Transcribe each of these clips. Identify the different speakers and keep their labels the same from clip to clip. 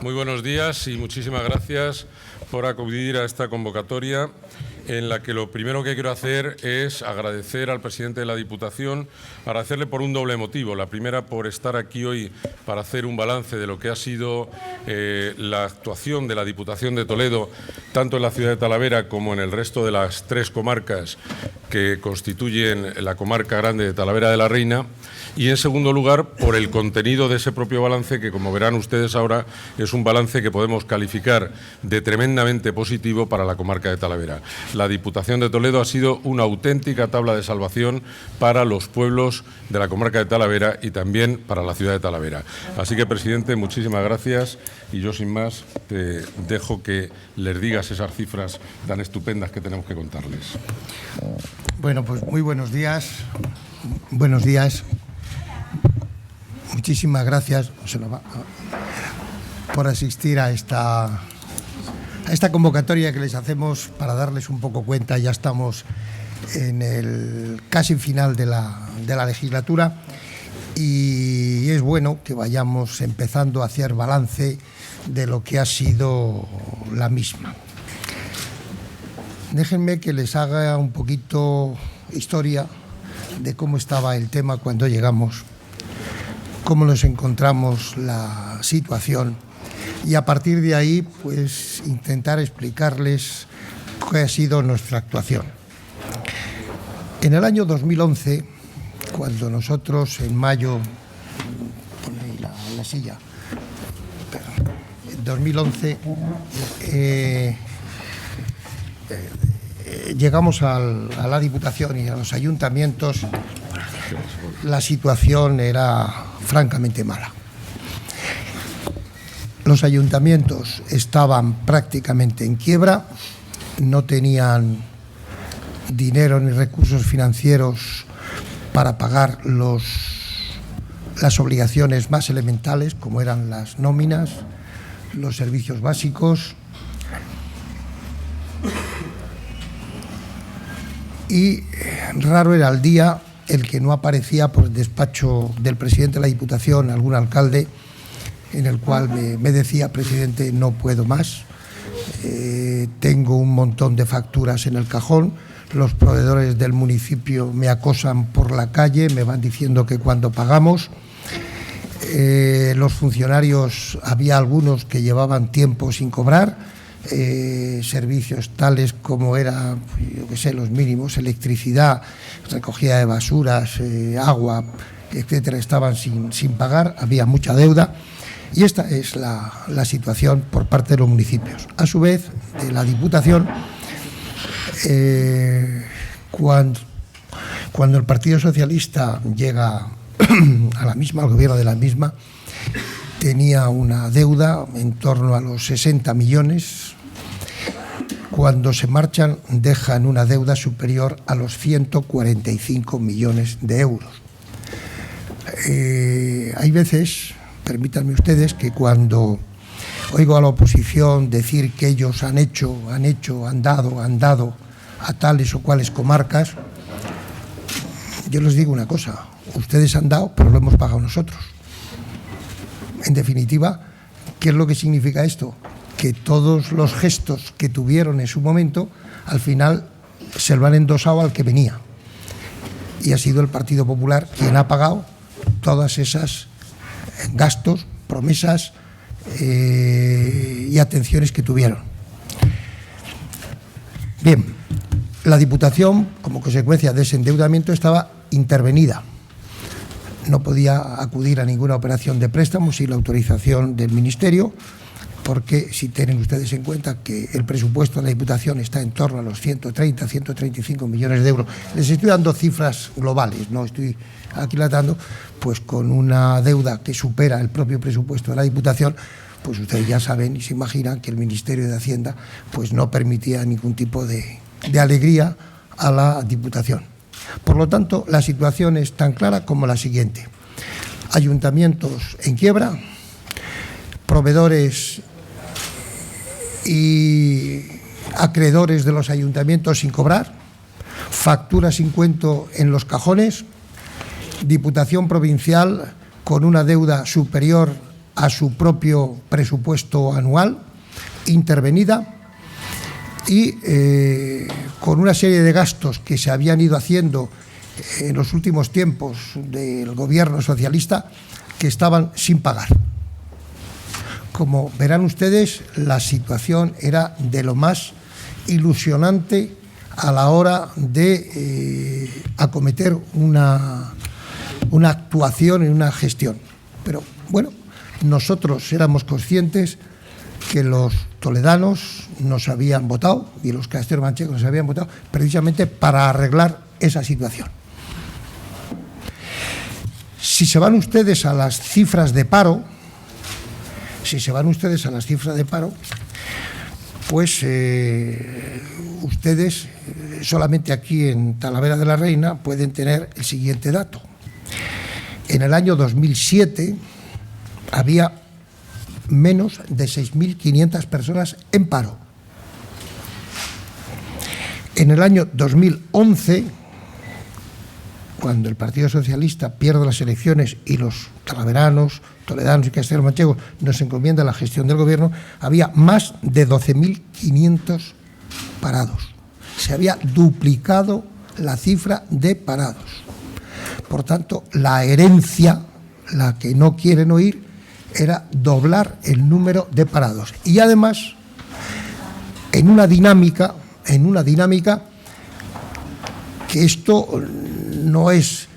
Speaker 1: Muy buenos días y muchísimas gracias por acudir a esta convocatoria en la que lo primero que quiero hacer es agradecer al presidente de la Diputación, agradecerle por un doble motivo. La primera, por estar aquí hoy para hacer un balance de lo que ha sido la actuación de la Diputación de Toledo, tanto en la ciudad de Talavera como en el resto de las 3 comarcas que constituyen la comarca grande de Talavera de la Reina. Y, en segundo lugar, por el contenido de ese propio balance, que, como verán ustedes ahora, es un balance que podemos calificar de tremendamente positivo para la comarca de Talavera. La Diputación de Toledo ha sido una auténtica tabla de salvación para los pueblos de la comarca de Talavera y también para la ciudad de Talavera. Así que, presidente, muchísimas gracias y yo, sin más, te dejo que les digas esas cifras tan estupendas que tenemos que contarles.
Speaker 2: Bueno, pues muy buenos días. Buenos días. Muchísimas gracias por asistir a esta convocatoria que les hacemos para darles un poco cuenta. Ya estamos en el casi final de la legislatura y es bueno que vayamos empezando a hacer balance de lo que ha sido la misma. Déjenme que les haga un poquito historia de cómo estaba el tema cuando llegamos, cómo nos encontramos la situación y a partir de ahí pues intentar explicarles qué ha sido nuestra actuación. En el año 2011, cuando nosotros en mayo, pon ahí la silla, en 2011 llegamos a la Diputación y a los ayuntamientos, la situación era francamente mala. Los ayuntamientos estaban prácticamente en quiebra, no tenían dinero ni recursos financieros para pagar las obligaciones más elementales, como eran las nóminas, los servicios básicos. Y raro era el día el que no aparecía por el despacho del presidente de la Diputación algún alcalde en el cual me decía: presidente, no puedo más, tengo un montón de facturas en el cajón, los proveedores del municipio me acosan por la calle, me van diciendo que cuando pagamos, los funcionarios, había algunos que llevaban tiempo sin cobrar, servicios tales como era, yo qué sé, los mínimos, electricidad, recogida de basuras, agua, etcétera, estaban sin pagar, había mucha deuda. Y esta es la situación por parte de los municipios. A su vez, de la Diputación, cuando el Partido Socialista llega a la misma, al gobierno de la misma, tenía una deuda en torno a los 60 millones. Cuando se marchan, dejan una deuda superior a los 145 millones de euros. Hay veces, permítanme ustedes, que cuando oigo a la oposición decir que ellos han dado a tales o cuales comarcas, yo les digo una cosa: ustedes han dado, pero lo hemos pagado nosotros. En definitiva, ¿qué es lo que significa esto? Que todos los gestos que tuvieron en su momento, al final se lo han endosado al que venía. Y ha sido el Partido Popular quien ha pagado todas esas gastos, promesas y atenciones que tuvieron. Bien, la Diputación, como consecuencia de ese endeudamiento, estaba intervenida. No podía acudir a ninguna operación de préstamo sin la autorización del Ministerio, porque si tienen ustedes en cuenta que el presupuesto de la Diputación está en torno a los 130, 135 millones de euros, les estoy dando cifras globales, no estoy aquilatando, pues con una deuda que supera el propio presupuesto de la Diputación, pues ustedes ya saben y se imaginan que el Ministerio de Hacienda pues no permitía ningún tipo de alegría a la Diputación. Por lo tanto, la situación es tan clara como la siguiente: ayuntamientos en quiebra, proveedores y acreedores de los ayuntamientos sin cobrar, facturas sin cuento en los cajones, Diputación provincial con una deuda superior a su propio presupuesto anual, intervenida, y con una serie de gastos que se habían ido haciendo en los últimos tiempos del gobierno socialista que estaban sin pagar. Como verán ustedes, la situación era de lo más ilusionante a la hora de acometer una actuación y una gestión. Pero bueno, nosotros éramos conscientes que los toledanos nos habían votado y los castellano-manchegos nos habían votado precisamente para arreglar esa situación. Si se van ustedes a las cifras de paro, pues ustedes solamente aquí en Talavera de la Reina pueden tener el siguiente dato. En el año 2007 había menos de 6.500 personas en paro. En el año 2011, cuando el Partido Socialista pierde las elecciones y los talaveranos, toledanos y castellano-manchegos nos encomiendan la gestión del gobierno, había más de 12.500 parados. Se había duplicado la cifra de parados. Por tanto, la herencia, la que no quieren oír, era doblar el número de parados. Y además, en una dinámica que esto no es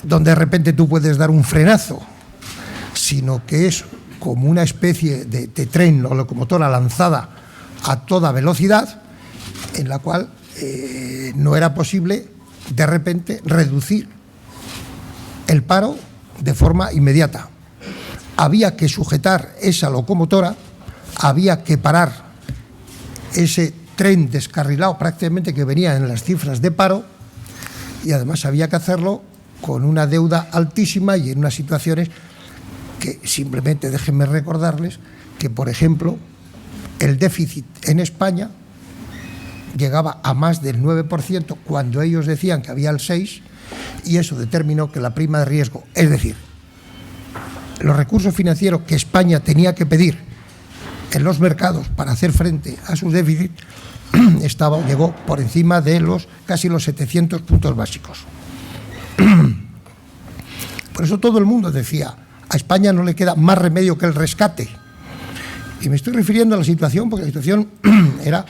Speaker 2: donde de repente tú puedes dar un frenazo, sino que es como una especie de tren o locomotora lanzada a toda velocidad, en la cual no era posible de repente reducir el paro de forma inmediata. Había que sujetar esa locomotora, había que parar ese tren descarrilado prácticamente que venía en las cifras de paro, y además había que hacerlo con una deuda altísima y en unas situaciones que simplemente déjenme recordarles que, por ejemplo, el déficit en España llegaba a más del 9% cuando ellos decían que había el 6%, y eso determinó que la prima de riesgo, es decir, los recursos financieros que España tenía que pedir en los mercados para hacer frente a sus déficits, llegó por encima de casi los 700 puntos básicos. Por eso todo el mundo decía, a España no le queda más remedio que el rescate. Y me estoy refiriendo a la situación, porque la situación era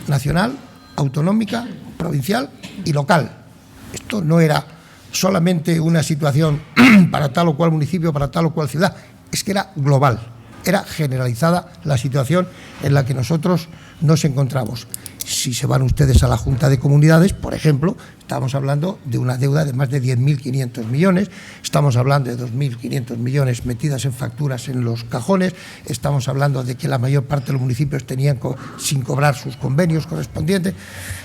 Speaker 2: nacional, autonómica, provincial y local. Esto no era solamente una situación para tal o cual municipio, para tal o cual ciudad, es que era global, era generalizada la situación en la que nosotros nos encontramos. Si se van ustedes a la Junta de Comunidades, por ejemplo, estamos hablando de una deuda de más de 10.500 millones, estamos hablando de 2.500 millones metidas en facturas en los cajones, estamos hablando de que la mayor parte de los municipios tenían sin cobrar sus convenios correspondientes.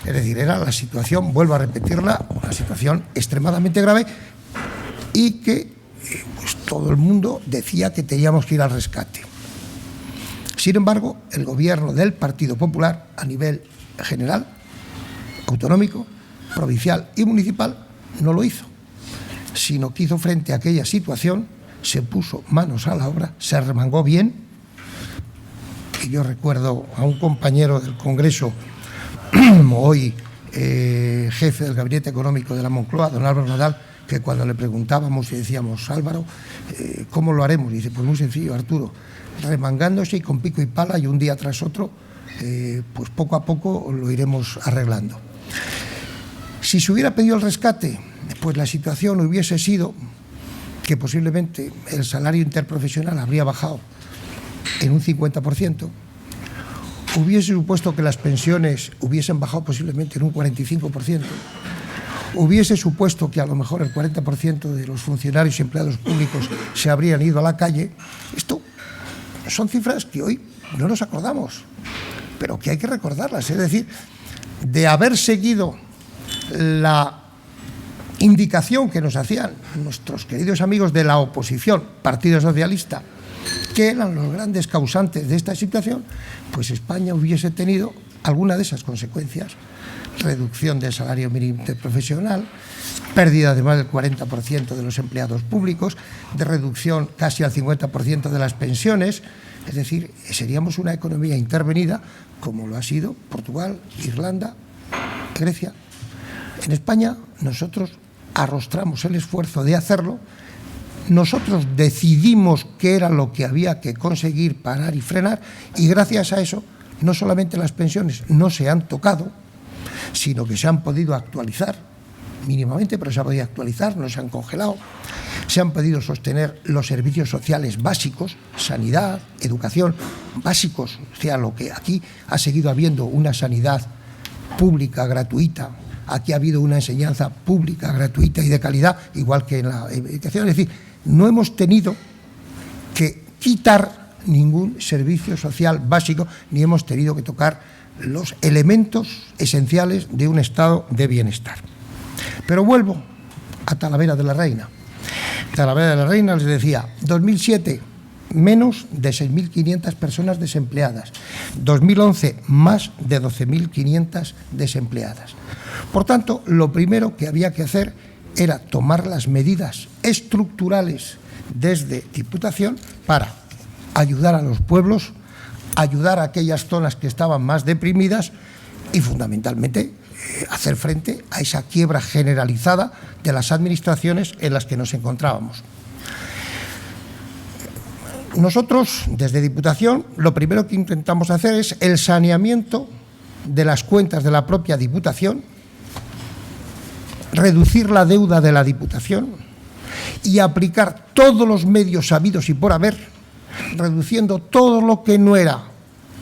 Speaker 2: Es decir, era la situación, vuelvo a repetirla, una situación extremadamente grave y que pues, todo el mundo decía que teníamos que ir al rescate. Sin embargo, el gobierno del Partido Popular, a nivel general, autonómico, provincial y municipal, no lo hizo, sino que hizo frente a aquella situación, se puso manos a la obra, se remangó bien. Y yo recuerdo a un compañero del Congreso, hoy jefe del Gabinete Económico de la Moncloa, don Álvaro Nadal, que cuando le preguntábamos y decíamos, Álvaro, ¿cómo lo haremos? Y dice, pues muy sencillo, Arturo, remangándose y con pico y pala y un día tras otro, pues poco a poco lo iremos arreglando. Si se hubiera pedido el rescate, pues la situación hubiese sido que posiblemente el salario interprofesional habría bajado en un 50%, hubiese supuesto que las pensiones hubiesen bajado posiblemente en un 45%, hubiese supuesto que a lo mejor el 40% de los funcionarios y empleados públicos se habrían ido a la calle. Esto son cifras que hoy no nos acordamos, pero que hay que recordarlas. Es decir, de haber seguido la indicación que nos hacían nuestros queridos amigos de la oposición, Partido Socialista, que eran los grandes causantes de esta situación, pues España hubiese tenido alguna de esas consecuencias reducción del salario mínimo interprofesional, pérdida de más del 40% de los empleados públicos, de reducción casi al 50% de las pensiones. Es decir, seríamos una economía intervenida como lo ha sido Portugal, Irlanda, Grecia. En España nosotros arrostramos el esfuerzo de hacerlo. Nosotros decidimos qué era lo que había que conseguir, parar y frenar, y gracias a eso no solamente las pensiones no se han tocado, sino que se han podido actualizar mínimamente, pero se ha podido actualizar, no se han congelado. Se han podido sostener los servicios sociales básicos, sanidad, educación, básicos, o sea, lo que aquí ha seguido habiendo una sanidad pública, gratuita. Aquí ha habido una enseñanza pública, gratuita y de calidad, igual que en la educación. Es decir, no hemos tenido que quitar ningún servicio social básico, ni hemos tenido que tocar los elementos esenciales de un estado de bienestar. Pero vuelvo a Talavera de la Reina. Talavera de la Reina, les decía, 2007, menos de 6.500 personas desempleadas. 2011, más de 12.500 desempleadas. Por tanto, lo primero que había que hacer era tomar las medidas estructurales desde Diputación para ayudar a los pueblos, ayudar a aquellas zonas que estaban más deprimidas y, fundamentalmente, hacer frente a esa quiebra generalizada de las administraciones en las que nos encontrábamos. Nosotros, desde Diputación, lo primero que intentamos hacer es el saneamiento de las cuentas de la propia Diputación, reducir la deuda de la Diputación y aplicar todos los medios habidos y por haber, reduciendo todo lo que no era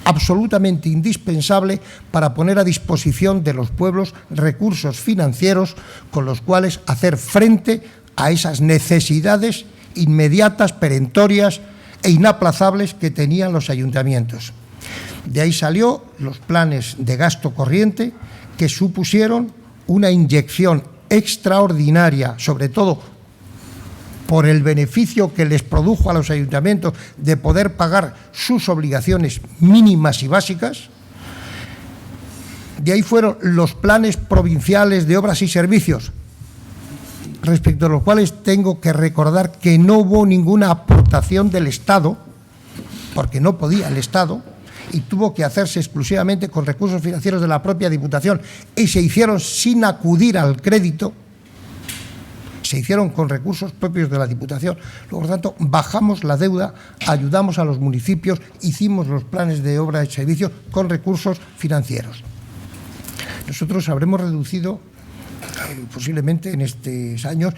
Speaker 2: absolutamente indispensable para poner a disposición de los pueblos recursos financieros con los cuales hacer frente a esas necesidades inmediatas, perentorias e inaplazables que tenían los ayuntamientos. De ahí salió los planes de gasto corriente que supusieron una inyección extraordinaria, sobre todo por el beneficio que les produjo a los ayuntamientos de poder pagar sus obligaciones mínimas y básicas. De ahí fueron los planes provinciales de obras y servicios, respecto a los cuales tengo que recordar que no hubo ninguna aportación del Estado, porque no podía el Estado, y tuvo que hacerse exclusivamente con recursos financieros de la propia Diputación, y se hicieron sin acudir al crédito, se hicieron con recursos propios de la Diputación. Por lo tanto, bajamos la deuda, ayudamos a los municipios, hicimos los planes de obra y servicios con recursos financieros. Nosotros habremos reducido posiblemente en estos años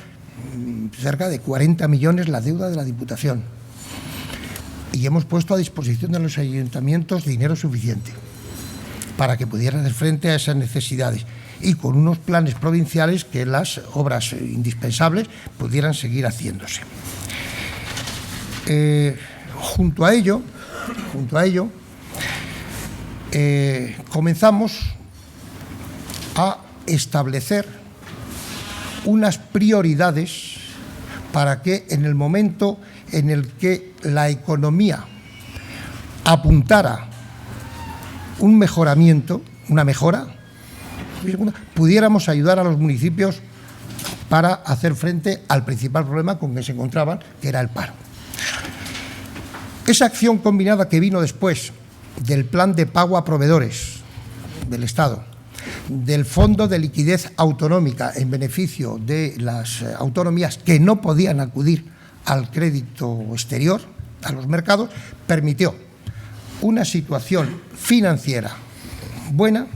Speaker 2: cerca de 40 millones la deuda de la Diputación, y hemos puesto a disposición de los ayuntamientos dinero suficiente para que pudieran hacer frente a esas necesidades, y con unos planes provinciales que las obras indispensables pudieran seguir haciéndose. Junto a ello, comenzamos a establecer unas prioridades para que en el momento en el que la economía apuntara un mejoramiento, una mejora, pudiéramos ayudar a los municipios para hacer frente al principal problema con que se encontraban, que era el paro. Esa acción combinada que vino después del plan de pago a proveedores del Estado, del Fondo de Liquidez Autonómica en beneficio de las autonomías que no podían acudir al crédito exterior, a los mercados, permitió una situación financiera buena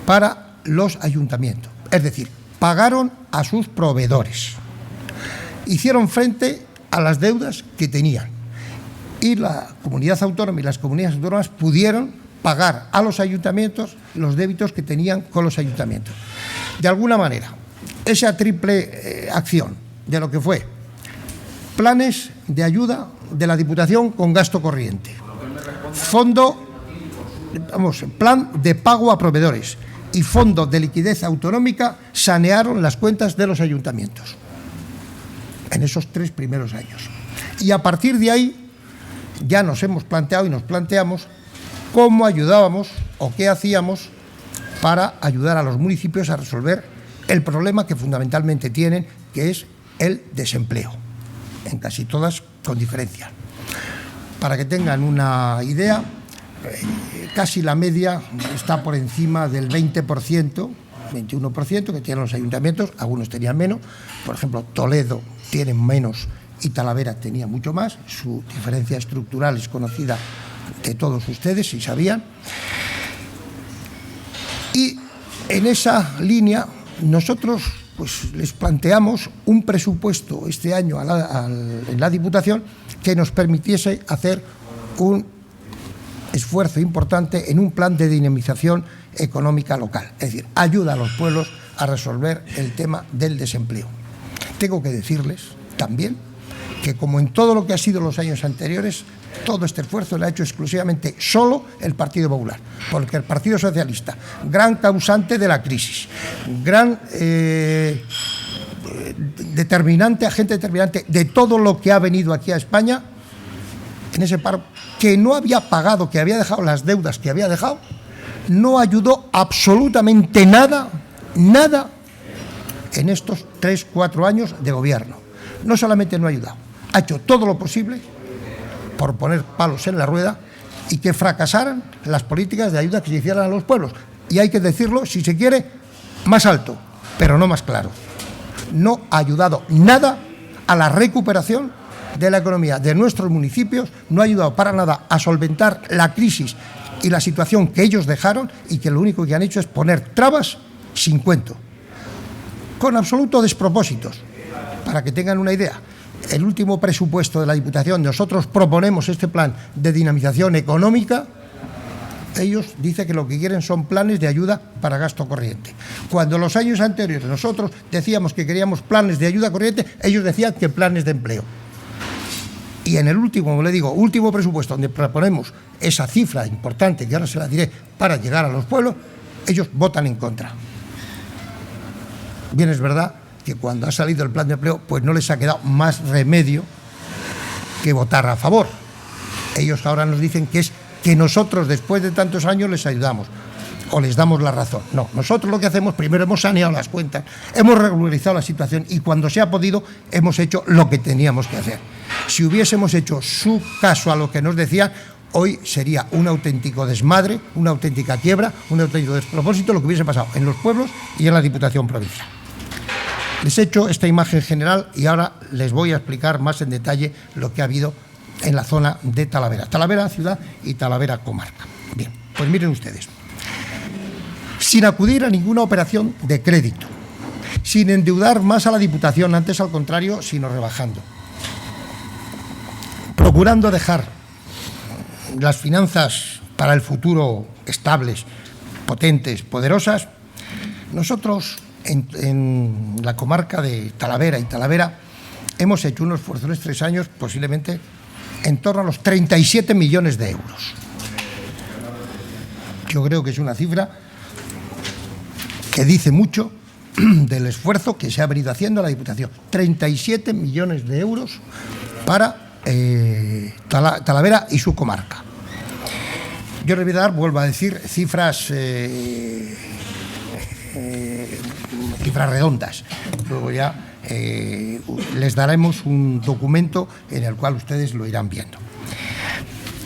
Speaker 2: para los ayuntamientos. Es decir, pagaron a sus proveedores, hicieron frente a las deudas que tenían, y la comunidad autónoma y las comunidades autónomas pudieron pagar a los ayuntamientos los débitos que tenían con los ayuntamientos. De alguna manera, esa triple acción de lo que fue planes de ayuda de la Diputación con gasto corriente, plan de pago a proveedores y fondo de liquidez autonómica, sanearon las cuentas de los ayuntamientos en esos 3 primeros años. Y a partir de ahí ya nos hemos planteado y nos planteamos cómo ayudábamos o qué hacíamos para ayudar a los municipios a resolver el problema que fundamentalmente tienen, que es el desempleo, en casi todas con diferencia. Para que tengan una idea, casi la media está por encima del 20%, 21% que tienen los ayuntamientos, algunos tenían menos. Por ejemplo, Toledo tiene menos y Talavera tenía mucho más. Su diferencia estructural es conocida de todos ustedes, si sabían. Y en esa línea nosotros pues les planteamos un presupuesto este año en la Diputación que nos permitiese hacer un esfuerzo importante en un plan de dinamización económica local, es decir, ayuda a los pueblos a resolver el tema del desempleo. Tengo que decirles también que, como en todo lo que ha sido los años anteriores, todo este esfuerzo lo ha hecho exclusivamente solo el Partido Popular, porque el Partido Socialista, gran causante de la crisis, gran agente determinante de todo lo que ha venido aquí a España, en ese paro, que no había pagado, que había dejado las deudas que había dejado, no ayudó absolutamente nada en estos 3-4 años de gobierno. No solamente no ha ayudado, ha hecho todo lo posible por poner palos en la rueda y que fracasaran las políticas de ayuda que se hicieran a los pueblos. Y hay que decirlo, si se quiere, más alto, pero no más claro. No ha ayudado nada a la recuperación de la economía de nuestros municipios, no ha ayudado para nada a solventar la crisis y la situación que ellos dejaron, y que lo único que han hecho es poner trabas sin cuento, con absolutos despropósitos. Para que tengan una idea, el último presupuesto de la Diputación, nosotros proponemos este plan de dinamización económica, ellos dicen que lo que quieren son planes de ayuda para gasto corriente. Cuando los años anteriores nosotros decíamos que queríamos planes de ayuda corriente, ellos decían que planes de empleo. Y en el último, como le digo, último presupuesto, donde proponemos esa cifra importante, que ahora se la diré, para llegar a los pueblos, ellos votan en contra. Bien, es verdad que cuando ha salido el plan de empleo, pues no les ha quedado más remedio que votar a favor. Ellos ahora nos dicen que es que nosotros, después de tantos años, les ayudamos o les damos la razón. No, nosotros lo que hacemos, primero hemos saneado las cuentas, hemos regularizado la situación y cuando se ha podido hemos hecho lo que teníamos que hacer. Si hubiésemos hecho su caso a lo que nos decían, hoy sería un auténtico desmadre, una auténtica quiebra, un auténtico despropósito lo que hubiese pasado en los pueblos y en la Diputación Provincial. Les he hecho esta imagen general y ahora les voy a explicar más en detalle lo que ha habido en la zona de Talavera. Talavera ciudad y Talavera comarca. Bien, pues miren ustedes. Sin acudir a ninguna operación de crédito, sin endeudar más a la Diputación, antes al contrario, sino rebajando, procurando dejar las finanzas para el futuro estables, potentes, poderosas, nosotros en la comarca de Talavera y Talavera hemos hecho unos esfuerzos en 3 años posiblemente en torno a los 37 millones de euros. Yo creo que es una cifra que dice mucho del esfuerzo que se ha venido haciendo la Diputación. 37 millones de euros para Talavera y su comarca. Yo les voy a dar, vuelvo a decir, cifras redondas. Luego ya les daremos un documento en el cual ustedes lo irán viendo.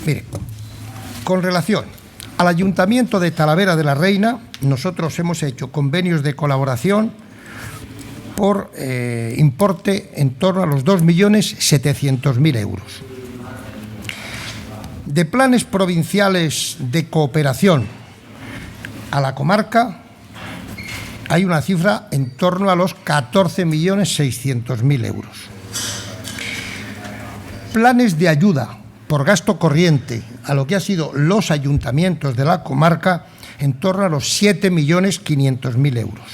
Speaker 2: Mire, con relación al Ayuntamiento de Talavera de la Reina, nosotros hemos hecho convenios de colaboración por importe en torno a los 2.700.000 euros. De planes provinciales de cooperación a la comarca hay una cifra en torno a los 14.600.000 euros. Planes de ayuda por gasto corriente a lo que han sido los ayuntamientos de la comarca en torno a los 7.500.000 euros.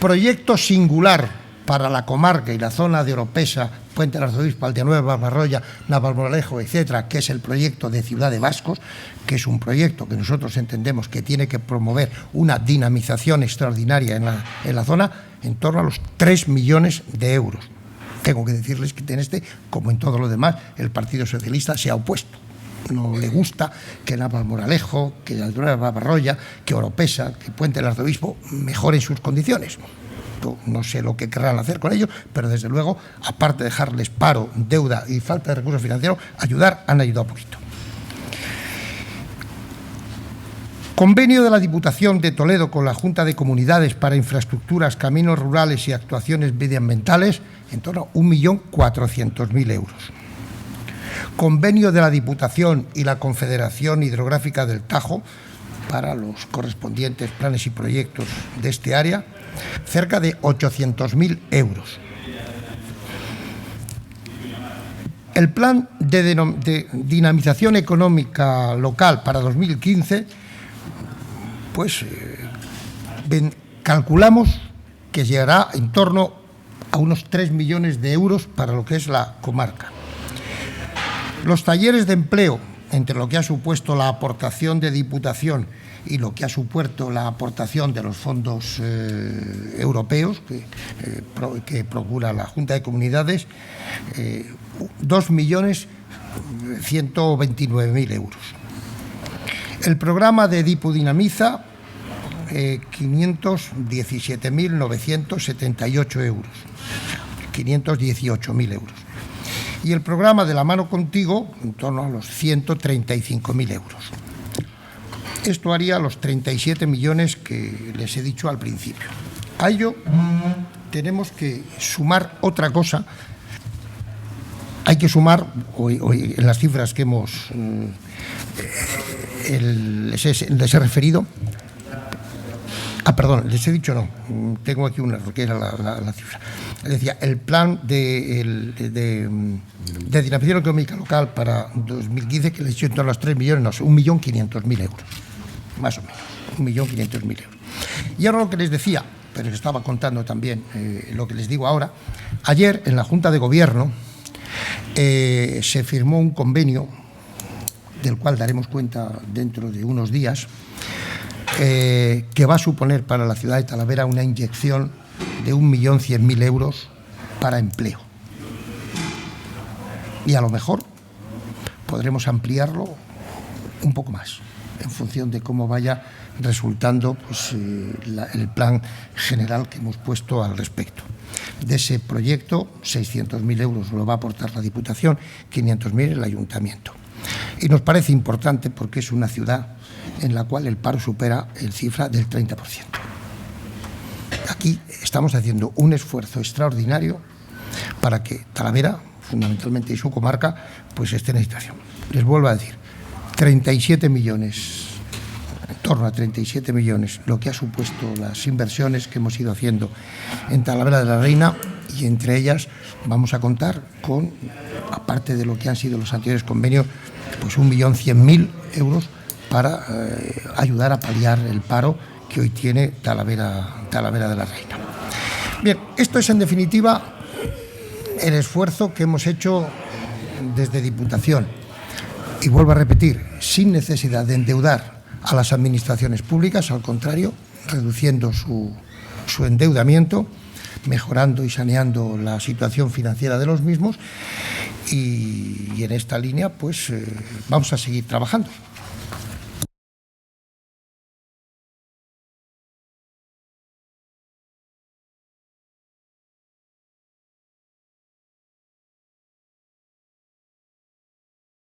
Speaker 2: Proyecto singular para la comarca y la zona de Oropesa, Puente del Arzobispo, Aldeanueva, Barbarroya, Navalmoral, etcétera, que es el proyecto de Ciudad de Vascos, que es un proyecto que nosotros entendemos que tiene que promover una dinamización extraordinaria en la zona, en torno a los 3 millones de euros. Tengo que decirles que en este, como en todo lo demás, el Partido Socialista se ha opuesto. no le gusta que Navalmoral, que Aldea Barroya, que Oropesa, que Puente del Arzobispo mejoren sus condiciones. No sé lo que querrán hacer con ellos, pero desde luego, aparte de dejarles paro, deuda y falta de recursos financieros, han ayudado poquito. Convenio de la Diputación de Toledo con la Junta de Comunidades para infraestructuras, caminos rurales y actuaciones medioambientales en torno a 1.400.000 euros. Convenio de la Diputación y la Confederación Hidrográfica del Tajo para los correspondientes planes y proyectos de este área, cerca de 800.000 euros. El plan de dinamización económica local para 2015, pues calculamos que llegará en torno a unos 3 millones de euros para lo que es la comarca. Los talleres de empleo, entre lo que ha supuesto la aportación de Diputación y lo que ha supuesto la aportación de los fondos europeos que procura la Junta de Comunidades, 2.129.000 euros. El programa de Dipudinamiza, 517.978 euros, 518.000 euros. Y el programa de La Mano Contigo, en torno a los 135.000 euros. Esto haría los 37 millones que les he dicho al principio. A ello tenemos que sumar otra cosa. Hay que sumar, hoy en las cifras que les he referido. Perdón, les he dicho no, tengo aquí un error, que era la cifra. Decía, el plan de dinamización económica local para 2015, que les he dicho en torno a los 3 millones, no, 1.500.000 euros, más o menos, 1.500.000 euros. Y ahora lo que les decía, pero les estaba contando también lo que les digo ahora, ayer en la Junta de Gobierno se firmó un convenio, del cual daremos cuenta dentro de unos días, que va a suponer para la ciudad de Talavera una inyección de 1.100.000 euros para empleo. Y a lo mejor podremos ampliarlo un poco más, en función de cómo vaya resultando pues, el plan general que hemos puesto al respecto. De ese proyecto, 600.000 euros lo va a aportar la Diputación, 500.000 el Ayuntamiento. Y nos parece importante porque es una ciudad en la cual el paro supera el cifra del 30%. Aquí estamos haciendo un esfuerzo extraordinario para que Talavera, fundamentalmente, y su comarca, pues esté en la situación. Les vuelvo a decir, 37 millones, en torno a 37 millones, lo que ha supuesto las inversiones que hemos ido haciendo en Talavera de la Reina, y entre ellas vamos a contar con, aparte de lo que han sido los anteriores convenios, pues 1.100.000 euros para ayudar a paliar el paro que hoy tiene Talavera de la Reina. Bien, esto es en definitiva el esfuerzo que hemos hecho desde Diputación. Y vuelvo a repetir, sin necesidad de endeudar a las administraciones públicas, al contrario, reduciendo su endeudamiento, mejorando y saneando la situación financiera de los mismos, y en esta línea pues vamos a seguir trabajando.